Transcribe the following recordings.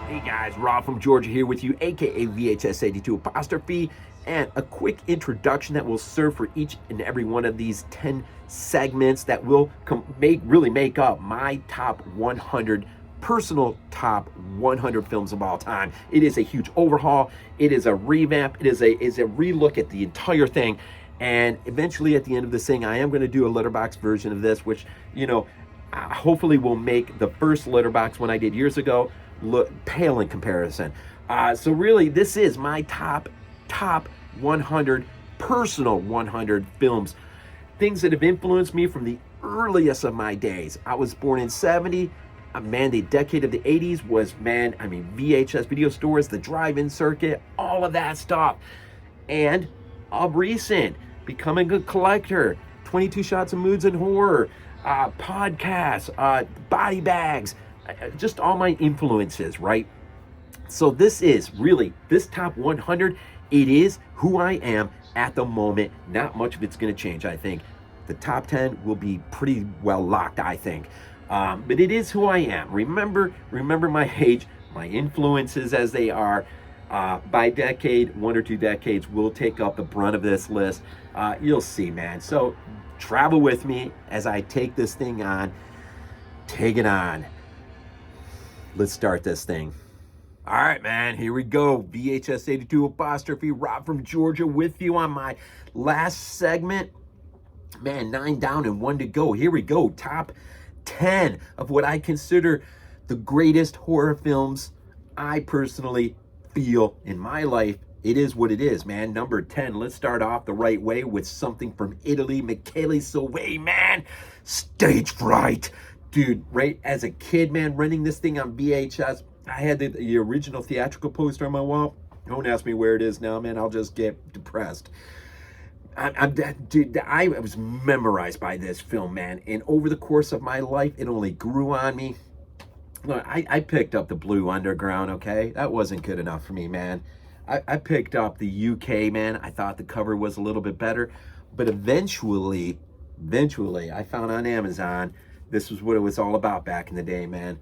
Hey guys, Rob from Georgia here with you, aka VHS82 apostrophe, and a quick introduction that will serve for each and every one of these 10 segments that will really make up my top 100 personal top 100 films of all time. It is a huge overhaul. It is a revamp. It is a relook at the entire thing. And eventually, at the end of this thing, I am going to do a Letterboxd version of this, which hopefully will make the first Letterboxd one I did years ago look pale in comparison. So really, this is my top 100 personal 100 films, things that have influenced me from the earliest of my days. I was born in 70. Man, the decade of the 80s was, VHS video stores, the drive-in circuit, all of that stuff. And of recent, becoming a collector, 22 shots of Moodz and horror, podcasts, body bags, just all my influences, right? So this top 100, it is who I am at the moment. Not much of it's going to change, I think. The top 10 will be pretty well locked, I think. But it is who I am. Remember my age, my influences as they are. By decade, 1 or 2 decades, will take up the brunt of this list. You'll see, man. So travel with me as I take this thing on. Take it on. Let's start this thing. All right, man, here we go. VHS82 apostrophe, Rob from Georgia with you on my last segment. Man, 9 down and 1 to go. Here we go. Top 10 of what I consider the greatest horror films I personally feel in my life. It is what it is, man. Number 10. Let's start off the right way with something from Italy. Michele Soavi, man. Stage fright. Dude, right as a kid, man, renting this thing on VHS, I had the original theatrical poster on my wall. Don't ask me where it is now, man. I'll just get depressed. Dude, I was memorized by this film, man. And over the course of my life, it only grew on me. Look, I picked up the Blue Underground, okay? That wasn't good enough for me, man. I picked up the UK, man. I thought the cover was a little bit better. But eventually, I found on Amazon, this was what it was all about back in the day, man.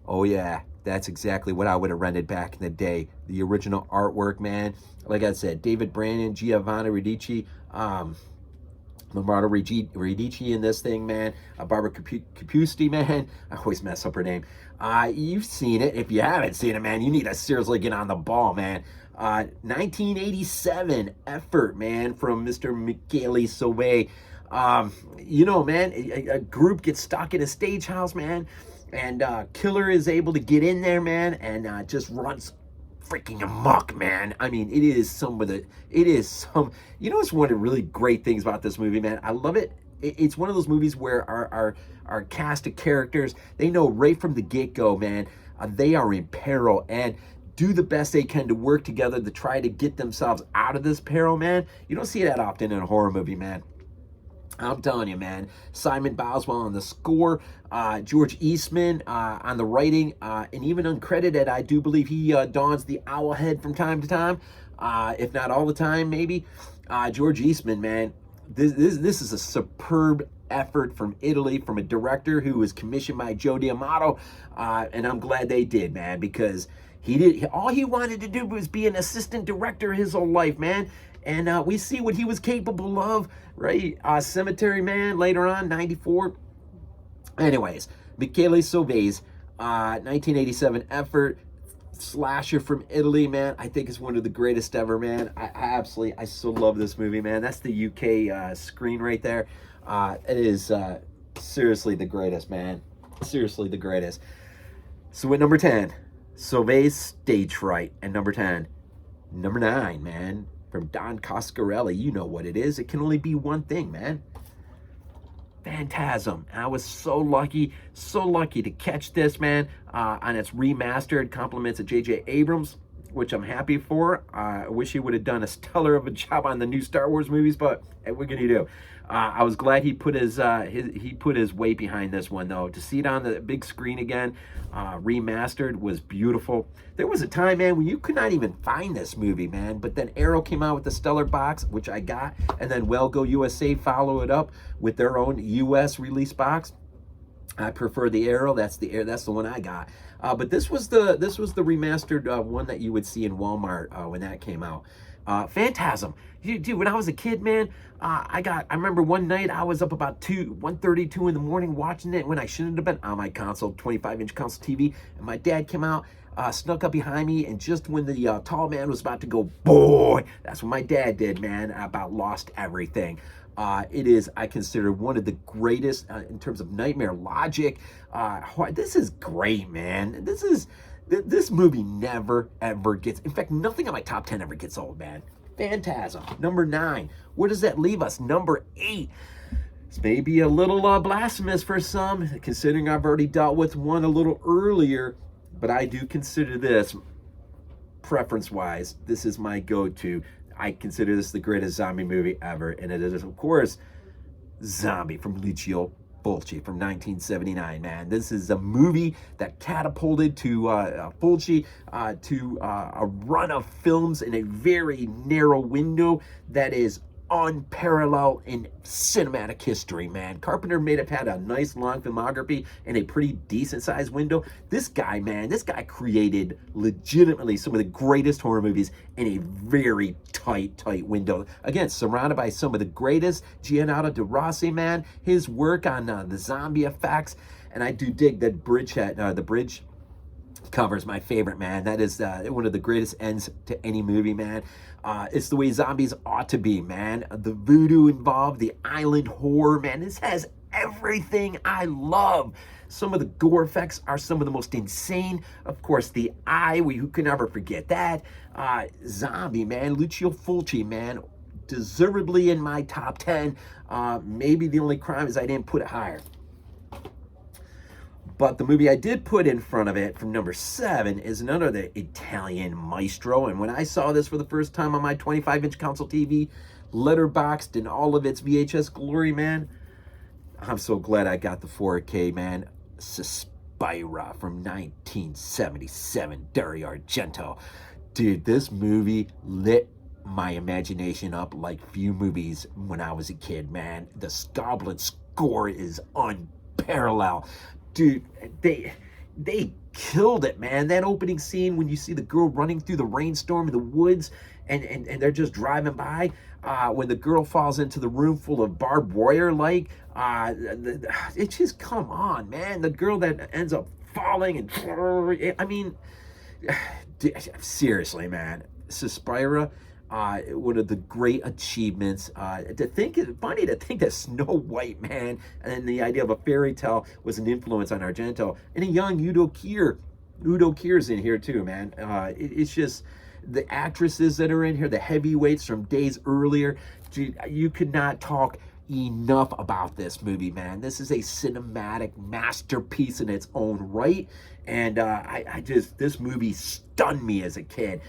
Oh, yeah. That's exactly what I would have rented back in the day. The original artwork, man. Like I said, David Brandon, Giovanni Radici, Lombardo Radici in this thing, man. Barbara Capusti, man. I always mess up her name. You've seen it. If you haven't seen it, man, you need to seriously get on the ball, man. 1987 effort, man, from Mr. Michele Soavi. Man, a group gets stuck in a stage house, man, and killer is able to get in there, man, and just runs freaking amok, man. I mean, it's one of the really great things about this movie, man. I love it. It's one of those movies where our cast of characters, they know right from the get-go, man, they are in peril and do the best they can to work together to try to get themselves out of this peril, man. You don't see that often in a horror movie, man. I'm telling you, man. Simon Boswell on the score, George Eastman on the writing, and even uncredited, I do believe he dons the owl head from time to time, if not all the time, maybe. George Eastman, man, this is a superb effort from Italy, from a director who was commissioned by Joe D'Amato, and I'm glad they did, man, because all he wanted to do was be an assistant director his whole life, man. And we see what he was capable of, right? Cemetery Man later on, 94. Anyways, Michele Soavi's 1987 effort, slasher from Italy, man. I think it's one of the greatest ever, man. I so love this movie, man. That's the UK screen right there. It is seriously the greatest, man. Seriously the greatest. So at number 10, Soavi's Stage Fright. And number 10, number 9, man. From Don Coscarelli, you know what it is. It can only be one thing, man. Phantasm. I was so lucky to catch this, man, on its remastered. Compliments of J.J. Abrams, which I'm happy for. I wish he would have done a stellar of a job on the new Star Wars movies, but what can you do? I was glad he put his weight behind this one, though. To see it on the big screen again, remastered, was beautiful. There was a time, man, when you could not even find this movie, man. But then Arrow came out with the Stellar Box, which I got, and then Well Go USA followed it up with their own US release box. I prefer the Arrow. That's the one I got. But this was the remastered one that you would see in Walmart when that came out. Phantasm. Dude, when I was a kid, man, I remember one night I was up about 1:32 in the morning watching it when I shouldn't have been on my console, 25-inch console TV, and my dad came out, snuck up behind me, and just when the tall man was about to go, boy, that's what my dad did, man. I about lost everything. It is, I consider, one of the greatest in terms of nightmare logic. This is great, man. This movie never, ever gets... In fact, nothing on my top 10 ever gets old, man. Phantasm. Number 9. Where does that leave us? Number 8. This may be a little blasphemous for some, considering I've already dealt with one a little earlier, but I do consider this, preference-wise, this is my go-to. I consider this the greatest zombie movie ever, and it is, of course, Zombie from Lucio Fulci from 1979, man. This is a movie that catapulted to Fulci to a run of films in a very narrow window that is unparalleled in cinematic history, man. Carpenter may have had a nice long filmography and a pretty decent sized window. This guy, man, this guy created legitimately some of the greatest horror movies in a very tight window. Again, surrounded by some of the greatest. Giannato De Rossi, man, his work on the zombie effects, and I do dig that the bridge cover is my favorite, man. That is one of the greatest ends to any movie, man. It's the way zombies ought to be, man. The voodoo involved, the island horror, man. This has everything I love. Some of the gore effects are some of the most insane. Of course, the eye, who can ever forget that? Zombie, man. Lucio Fulci, man. Deservedly in my top 10. Maybe the only crime is I didn't put it higher. But the movie I did put in front of it from number 7 is none other than Italian Maestro. And when I saw this for the first time on my 25-inch console TV, Letterboxd in all of its VHS glory, man, I'm so glad I got the 4K, man. Suspira from 1977, Dario Argento. Dude, this movie lit my imagination up like few movies when I was a kid, man. The Goblin score is unparalleled. Dude, they killed it, man. That opening scene when you see the girl running through the rainstorm in the woods and they're just driving by, when the girl falls into the room full of barbed wire, it just, come on, man. The girl that ends up falling and, I mean, seriously, man. Suspira, one of the great achievements. It's funny to think that Snow White, man, and the idea of a fairy tale was an influence on Argento. And a young Udo Kier's in here too, man. It's just the actresses that are in here, the heavyweights from days earlier. You could not talk enough about this movie, man. This is a cinematic masterpiece in its own right, and this movie stunned me as a kid.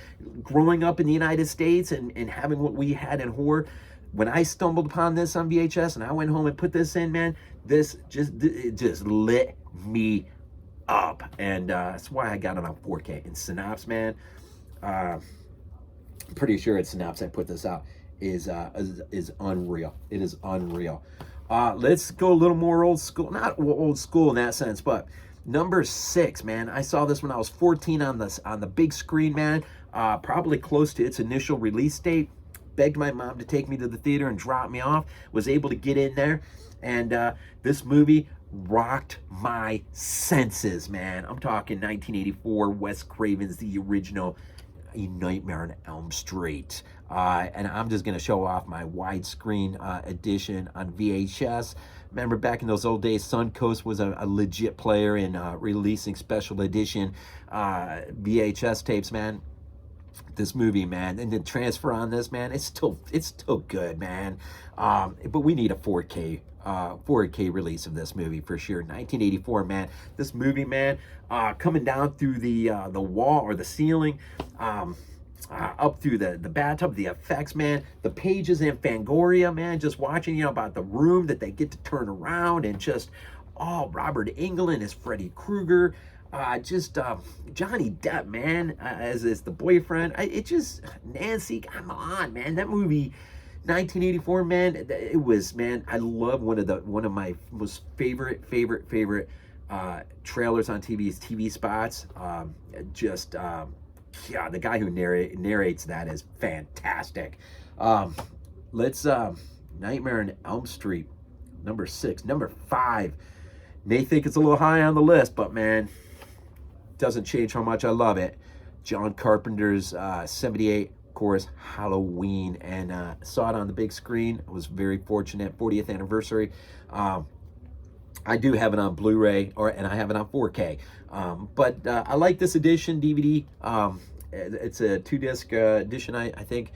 Growing up in the United States and having what we had in horror, when I stumbled upon this on VHS and I went home and put this in, man, it just lit me up, and that's why I got it on 4K. And Synopsis, man, I'm pretty sure it's Synopsis I put this out, is unreal. It is unreal. Let's go a little more old school. Not old school in that sense, but number 6, man. I saw this when I was 14 on the big screen, man. Probably close to its initial release date. Begged my mom to take me to the theater and drop me off. Was able to get in there, and this movie rocked my senses, man. I'm talking 1984, Wes Craven's the original A Nightmare on Elm Street. And I'm just going to show off my widescreen edition on VHS. Remember back in those old days, Suncoast was a legit player in releasing special edition VHS tapes, man. This movie, man, and the transfer on this, man, it's still good, man. But we need a 4K release of this movie for sure. 1984, man. This movie, man, coming down through the wall or the ceiling, up through the bathtub, the effects, man, the pages in Fangoria, man, just watching, about the room that they get to turn around, and just, Robert Englund as Freddy Krueger, Johnny Depp, man, as the boyfriend. Nancy, come on, man, that movie 1984, man, it was, man, I love one of my most favorite trailers on TV is TV spots. Yeah, the guy who narrates that is fantastic. Let's Nightmare on Elm Street, number 6. Number 5, may think it's a little high on the list, but man, doesn't change how much I love it. John Carpenter's 78, of course, Halloween, and saw it on the big screen. I was very fortunate. 40th anniversary. I do have it on Blu-ray, and I have it on 4K. But I like this edition DVD. It's a 2-disc edition, I think.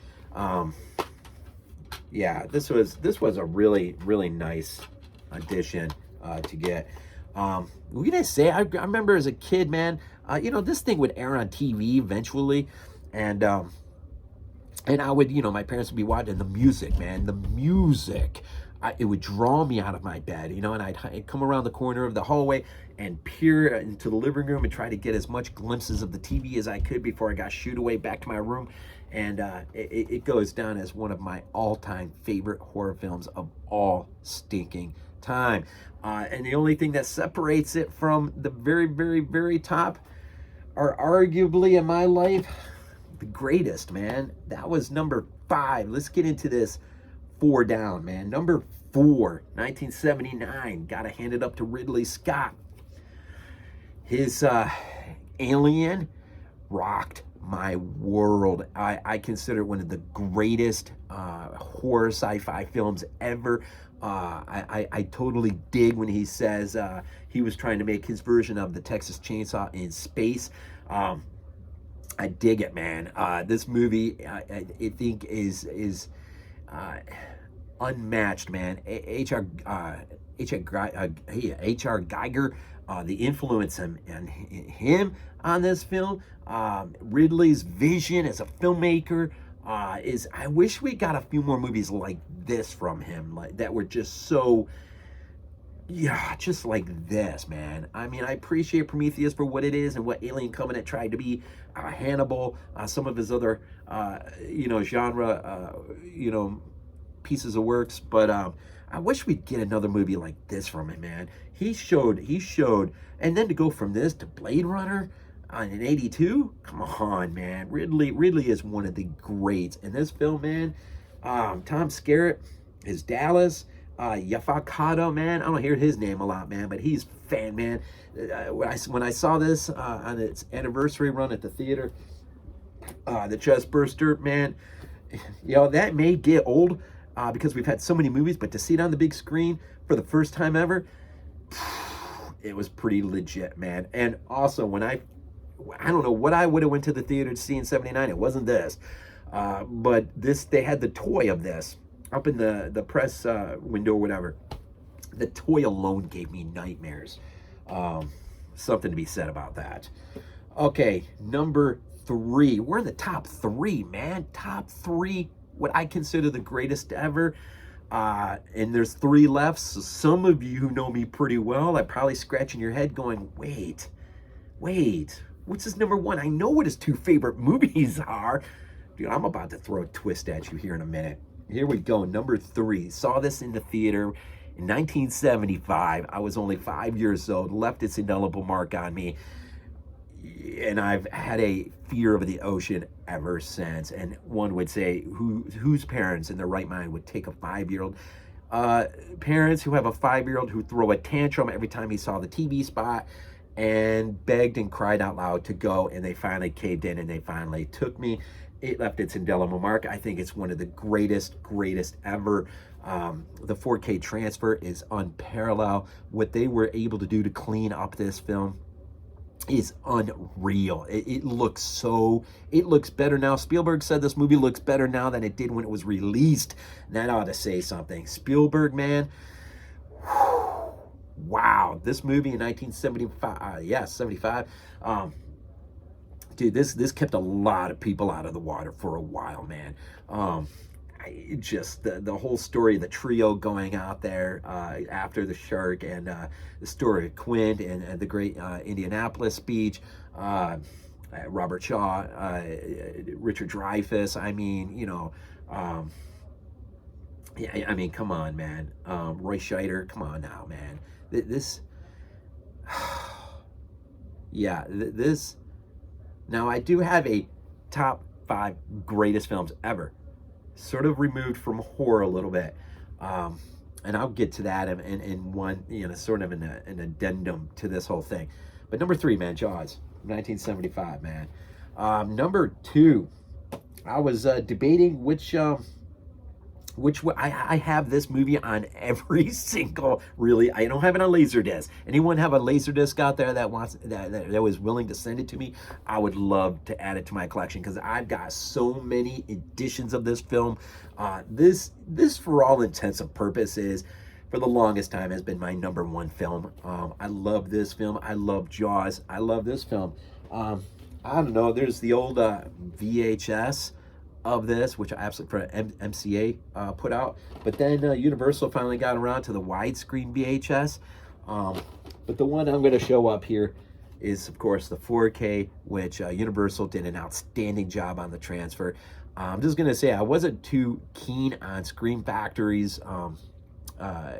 Yeah, this was a really nice edition to get. What can I say? I remember as a kid, man. This thing would air on TV eventually, and I would, my parents would be watching the music, man. The music. It would draw me out of my bed, and I'd come around the corner of the hallway and peer into the living room and try to get as much glimpses of the TV as I could before I got shooed away back to my room. And it goes down as one of my all-time favorite horror films of all stinking time. And the only thing that separates it from the very top are arguably in my life the greatest, man. That was number 5. Let's get into this 4 down, man. Number 4, 1979. Gotta hand it up to Ridley Scott. His Alien rocked my world. I consider it one of the greatest horror sci-fi films ever. I totally dig when he says he was trying to make his version of the Texas Chainsaw in space. I dig it, man. This movie, I think, is unmatched, man. H.R. Geiger, the influence and him on this film, Ridley's vision as a filmmaker, is, I wish we got a few more movies like this from him, like that were just so, yeah, just like this, man. I mean, I appreciate Prometheus for what it is and what Alien Covenant tried to be, Hannibal, some of his other, genre, pieces of works, but I wish we'd get another movie like this from him, man. He showed, and then to go from this to Blade Runner in 82, come on, man. Ridley is one of the greats. In this film, man, Tom Skerritt, his Dallas, Yaphet, man, I don't hear his name a lot, man, but he's fan, man. When I saw this on its anniversary run at the theater, the Chest Burster, man, that may get old, because we've had so many movies, but to see it on the big screen for the first time ever, it was pretty legit, man. And also, when I don't know what I would have went to the theater to see in 79, it wasn't this, but this, they had the toy of this up in the press window or whatever. The toy alone gave me nightmares. Something to be said about that. Okay, number 3. We're in the top 3, man. Top 3, what I consider the greatest ever. And there's 3 left. So some of you who know me pretty well are probably scratching your head going, wait, what's his number 1? I know what his 2 favorite movies are. Dude, I'm about to throw a twist at you here in a minute. Here we go, number 3. Saw this in the theater in 1975. I was only 5 years old. Left its indelible mark on me. And I've had a fear of the ocean ever since. And one would say, whose parents in their right mind would take a 5-year-old? Parents who have a 5-year-old who throw a tantrum every time he saw the TV spot and begged and cried out loud to go, and they finally caved in and they finally took me. It left its indelible mark. I think it's one of the greatest ever. The 4K transfer is unparalleled. What they were able to do to clean up this film is unreal. It looks better now. Spielberg said this movie looks better now than it did when it was released. And that ought to say something. Spielberg, man, wow. This movie in 1975, 75, dude, this kept a lot of people out of the water for a while, man. Just the whole story of the trio going out there after the shark, and the story of Quint and the great Indianapolis speech, Robert Shaw, Richard Dreyfuss. I mean, Yeah, I mean, come on, man. Roy Scheider, come on now, man. This, yeah, this. Now, I do have a top 5 greatest films ever, sort of removed from horror a little bit. Um, and I'll get to that in one, sort of an addendum to this whole thing. But number 3, man, Jaws, 1975, man. Number 2, I was debating which I have this movie on every single, really. I don't have it on Laserdisc. Anyone have a Laserdisc out there that wants that was willing to send it to me? I would love to add it to my collection because I've got so many editions of this film. This for all intents and purposes, for the longest time, has been my number 1 film. I love this film. I love Jaws. I love this film. I don't know. There's the old VHS of this, which I absolutely for MCA put out. But then Universal finally got around to the widescreen VHS. But the one I'm going to show up here is, of course, the 4K, which Universal did an outstanding job on the transfer. I'm just going to say I wasn't too keen on Scream Factory's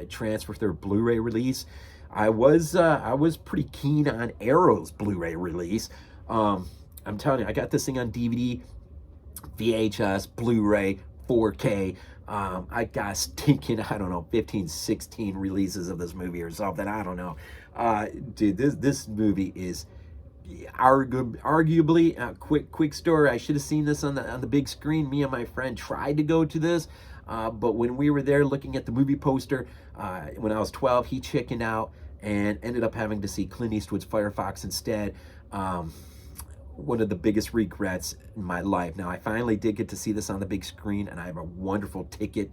transfer for their Blu-ray release. I was pretty keen on Arrow's Blu-ray release. I'm telling you, I got this thing on DVD, VHS, Blu-ray, 4K. I got stinking, I don't know, 15, 16 releases of this movie or something. I don't know. Dude, this movie is arguably quick story. I should have seen this on the big screen. Me and my friend tried to go to this, but when we were there looking at the movie poster, when I was 12, he chickened out and ended up having to see Clint Eastwood's Firefox instead. One of the biggest regrets in my life. Now, I finally did get to see this on the big screen, and I have a wonderful ticket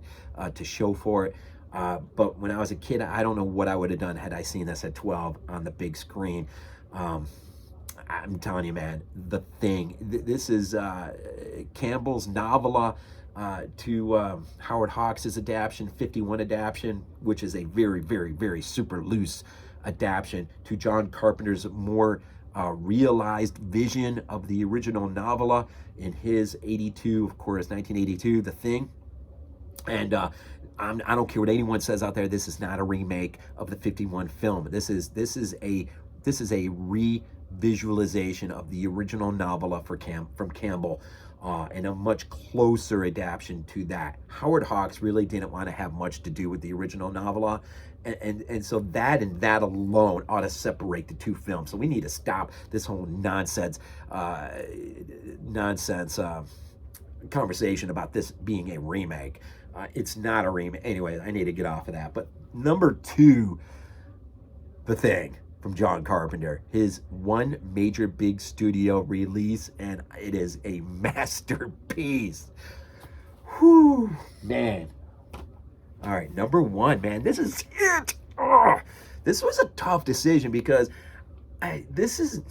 to show for it. But when I was a kid, I don't know what I would have done had I seen this at 12 on the big screen. I'm telling you, man, The Thing. This is Campbell's novella to Howard Hawks' adaptation, 51 adaptation, which is a very, very, very super loose adaptation to John Carpenter's more realized vision of the original novella in his 82, of course, 1982, The Thing. And I don't care what anyone says out there. This is not a remake of the 51 film. This is a revisualization of the original novella from Campbell. And a much closer adaptation to that. Howard Hawks really didn't want to have much to do with the original novella, and so that and that alone ought to separate the two films. So we need to stop this whole nonsense conversation about this being a remake. It's not a remake. Anyway, I need to get off of that. But number 2, The Thing, from John Carpenter, his one major big studio release, and it is a masterpiece. Whew, man. All right, number 1, man. This is it. Oh, this was a tough decision because this is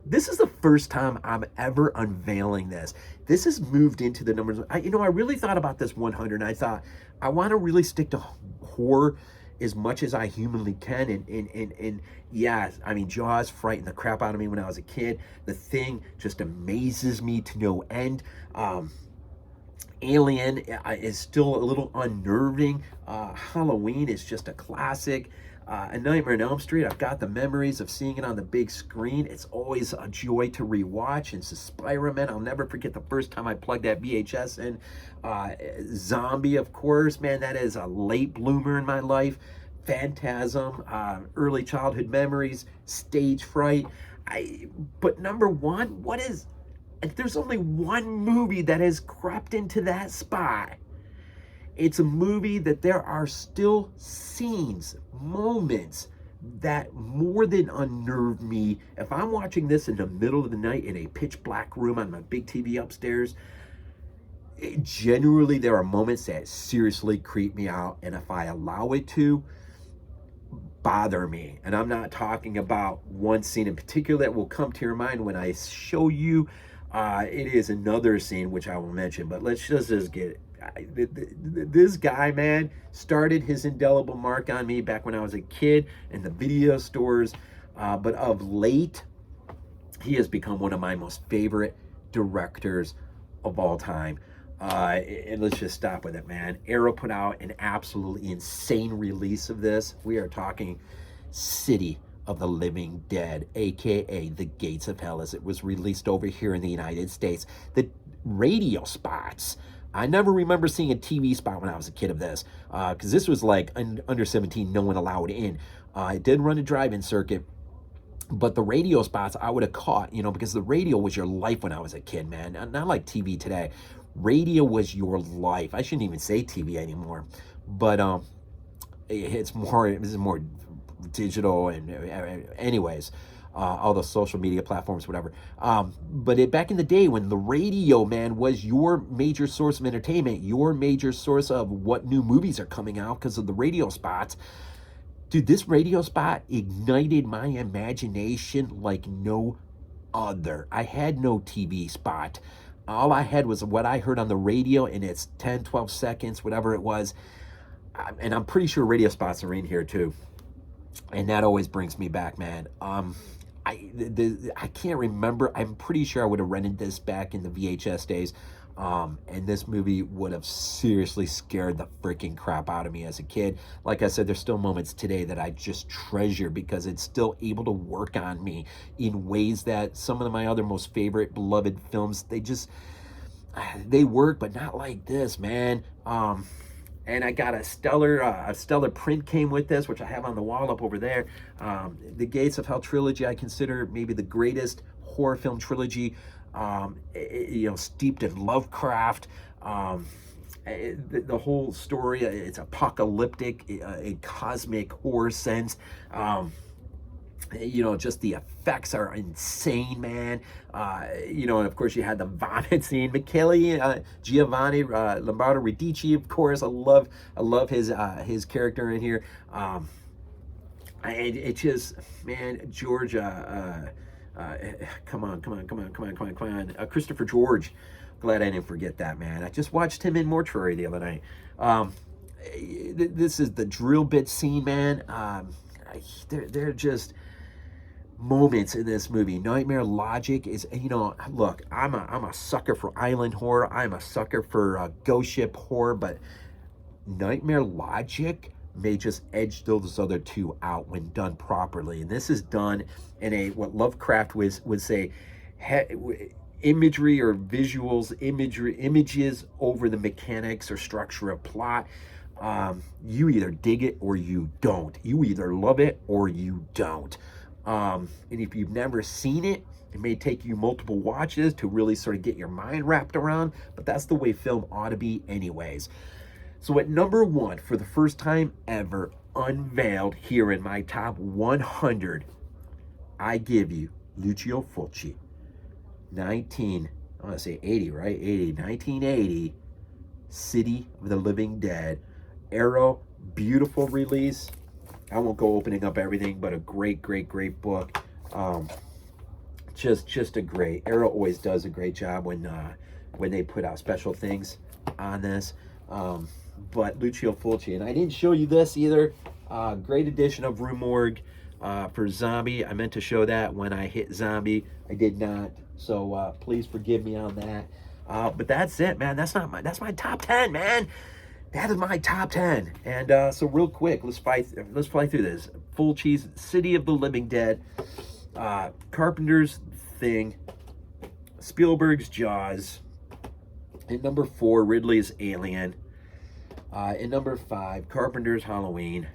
the first time I'm ever unveiling this. This has moved into the numbers. I really thought about this 100, and I thought I want to really stick to horror as much as I humanly can. And yeah, I mean, Jaws frightened the crap out of me when I was a kid. The Thing just amazes me to no end. Alien is still a little unnerving. Halloween is just a classic. A Nightmare on Elm Street, I've got the memories of seeing it on the big screen. It's always a joy to rewatch. And Suspiria, man, I'll never forget the first time I plugged that VHS in. Zombie, of course, man, that is a late bloomer in my life. Phantasm, early childhood memories, Stage Fright. But number 1, there's only one movie that has crept into that spot. It's a movie that there are still scenes, moments that more than unnerve me. If I'm watching this in the middle of the night in a pitch black room on my big TV upstairs, generally there are moments that seriously creep me out. And if I allow it to, bother me. And I'm not talking about one scene in particular that will come to your mind when I show you. It is another scene which I will mention, but let's just get it. This guy, man, started his indelible mark on me back when I was a kid in the video stores, but of late he has become one of my most favorite directors of all time. And let's just stop with it, man. Arrow put out an absolutely insane release of this. We are talking City of the Living Dead, aka The Gates of Hell, as it was released over here in the United States. The radio spots, I never remember seeing a TV spot when I was a kid of this, because this was like under 17, no one allowed in. It did run a drive-in circuit, but the radio spots I would have caught, because the radio was your life when I was a kid, man. Not like TV today. Radio was your life. I shouldn't even say TV anymore, but this is more digital, and anyways, all the social media platforms, whatever. But back in the day when the radio, man, was your major source of entertainment, your major source of what new movies are coming out because of the radio spots. Dude, this radio spot ignited my imagination like no other. I had no TV spot. All I had was what I heard on the radio, and it's 10, 12 seconds, whatever it was. And I'm pretty sure radio spots are in here too. And that always brings me back, man. I can't remember. I'm pretty sure I would have rented this back in the VHS days. And this movie would have seriously scared the freaking crap out of me as a kid. Like I said, there's still moments today that I just treasure because it's still able to work on me in ways that some of my other most favorite beloved films, they work, but not like this, man. And I got a stellar print came with this, which I have on the wall up over there. The Gates of Hell trilogy, I consider maybe the greatest horror film trilogy, steeped in Lovecraft. The whole story, it's apocalyptic, a cosmic horror sense. Just the effects are insane, man. And of course you had the vomit scene. Michele Giovanni Lombardo Radici, of course. I love his character in here. It just, man, George, come on. Christopher George. Glad I didn't forget that, man. I just watched him in Mortuary the other night. This is the drill bit scene, man. They're just moments in this movie. Nightmare Logic is, look, I'm a sucker for island horror. I'm a sucker for ghost ship horror, but Nightmare Logic may just edge those other two out when done properly. And this is done in what Lovecraft would say, imagery or visuals, images over the mechanics or structure of plot. You either dig it or you don't. You either love it or you don't. And if you've never seen it, it may take you multiple watches to really sort of get your mind wrapped around, but that's the way film ought to be anyways. So at number 1, for the first time ever, unveiled here in my top 100, I give you Lucio Fulci, 1980, City of the Living Dead. Arrow, beautiful release. I won't go opening up everything, but a great book. Just a great. Arrow always does a great job when they put out special things on this. But Lucio Fulci, and I didn't show you this either. Great edition of Rue Morgue for Zombie. I meant to show that when I hit Zombie. I did not. So please forgive me on that. But that's it, man. That's my top 10, man. That is my top 10. And so real quick, let's fly through this. Fulci's City of the Living Dead, Carpenter's Thing, Spielberg's Jaws. At number 4, Ridley's Alien. At number 5, Carpenter's Halloween.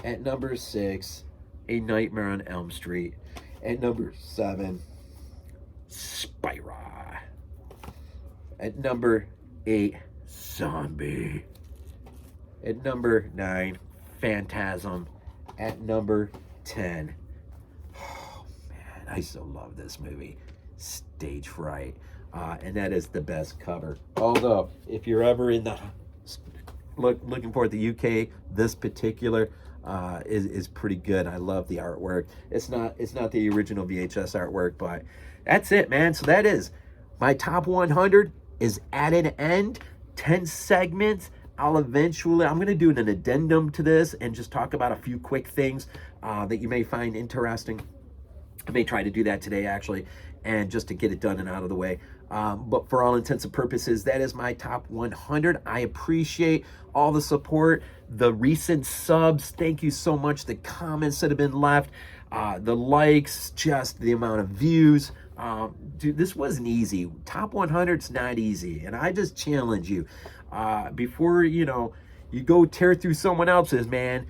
At number 6, A Nightmare on Elm Street. At number 7, Spyro. At number 8, Zombie. At number 9, Phantasm. At number 10, oh man, I so love this movie, Stage Fright. And that is the best cover. Although, if you're ever in the looking for the UK, this particular is pretty good. I love the artwork. It's not the original VHS artwork, but that's it, man. So that is my top 100 is at an end. 10 segments. I'm going to do an addendum to this and just talk about a few quick things that you may find interesting. I may try to do that today, actually, and just to get it done and out of the way. But for all intents and purposes, that is my top 100. I appreciate all the support, the recent subs. Thank you so much. The comments that have been left, the likes, just the amount of views. Dude, this wasn't easy. Top 100's not easy. And I just challenge you, before, you go tear through someone else's, man,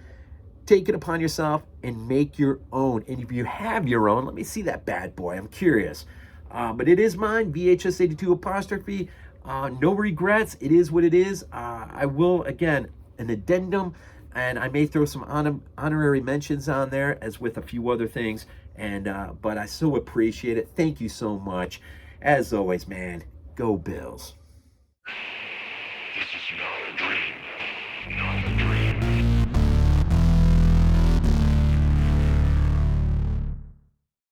take it upon yourself and make your own. And if you have your own, let me see that bad boy. I'm curious. But it is mine, VHS82 apostrophe. No regrets. It is what it is. I will, again, an addendum, and I may throw some honorary mentions on there, as with a few other things. And but I so appreciate it. Thank you so much. As always, man, go Bills.